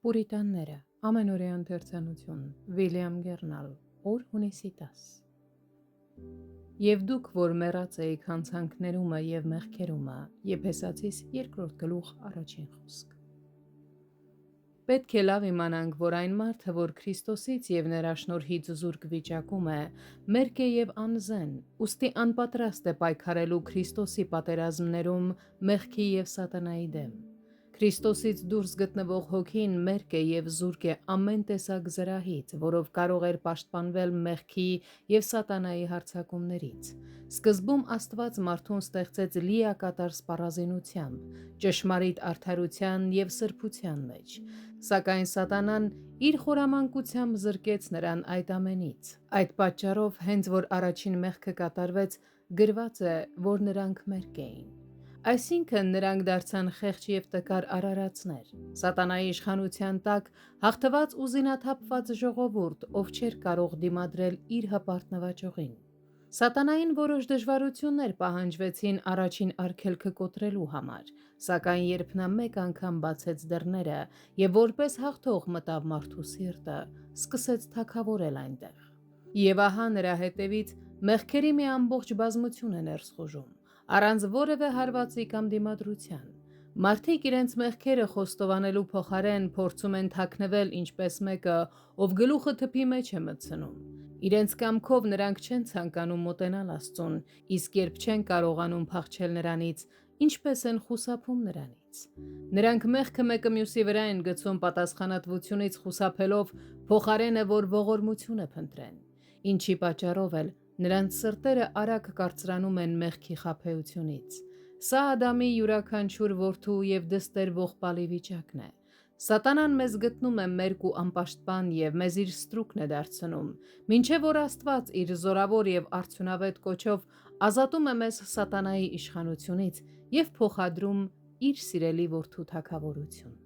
Պուրիտանները, ամենօրյա ընթերցանություն, Վիլյամ Գերնալ, օր հունիսի 10 Եվ դուք, որ մեռած էիք հանցանքներումը և մեղքերումը, Եփեսացիս 2-րդ գլուխ առաջին խոսք։ Պետք է լավ իմանանք, որ այն մարդը, որ Քրիստոսից և նրա շնորհից զուրկ վիճակում է, մերկ է և անզեն, ուստի անպատրաստ է պայքարելու Քրիստոսի պատերազմներում մեղքի և սատանայի դեմ։ Քրիստոսից դուրս գտնվող հոգին մերկ է և զուրկ է ամեն տեսակ զրահից, որով կարող էր պաշտպանվել մեղքի և սատանայի հարձակումներից։ Սկզբում Աստված մարդուն ստեղծեց լիակատար սպառազինությամբ, ճշմարիտ արդարության և սրբության մեջ, սակայն սատանան իր խորամանկությամբ զրկեց նրան այդ ամենից։ Այդ պատճառով, հենց որ առաջին մեղքը կատարվեց, գրված է, որ նրանք մերկ էին։ Այսինքն նրանք դարձան խեղճ և տկար արարածներ, սատանայի իշխանության տակ հաղթված ու զինաթափված ժողովուրդ, ով չէր կարող դիմադրել իր հպարտ նվաճողին։ Սատանային որոշ դժվարություններ պահանջվեցին առաջին արգելքը կոտրելու համար, սակայն երբ նա մեկ անգամ բացեց դռները և որպես հաղթող մտավ մարդու սիրտը, սկսեց թագավորել այնտեղ։ Եվ ահա նրա հետևից մեղքերի մի ամբողջ բազմություն է ներս խուժում, առանց որևէ հարվածի կամ դիմադրության։ Մարդիկ իրենց մեղքերը խոստովանելու փոխարեն փորձում են թաքնվել ինչպես մեկը, ով գլուխը թփի մեջ է մտցնում։ Իրենց կամքով նրանք չեն ցանկանում մոտենալ Աստծուն, իսկ երբ չեն կարողանում փախչել նրանից, ինչպես են խուսափում նրանից։ Նրանք մեղքը մեկը մյուսի վրա են գցում պատասխանատվությունից խուսափելով, փոխարենը որ ողորմությունը փնտրեն, ինչի պատճառով էլ նրանց սրտերը արագ կարծրանում են մեղքի խաբեությունից։ Սա Ադամի յուրաքանչյուր որդու և դստեր ողբալի վիճակն է։ Սատանան մեզ գտնում է մերկ ու անպաշտպան և մեզ իր ստրուկն է դարձնում, մինչև որ Աստված իր զորավոր և արդյունավետ կոչով ազատում է մեզ սատանայի իշխանությունից և փոխադրում իր սիրելի որդու թագավորություն։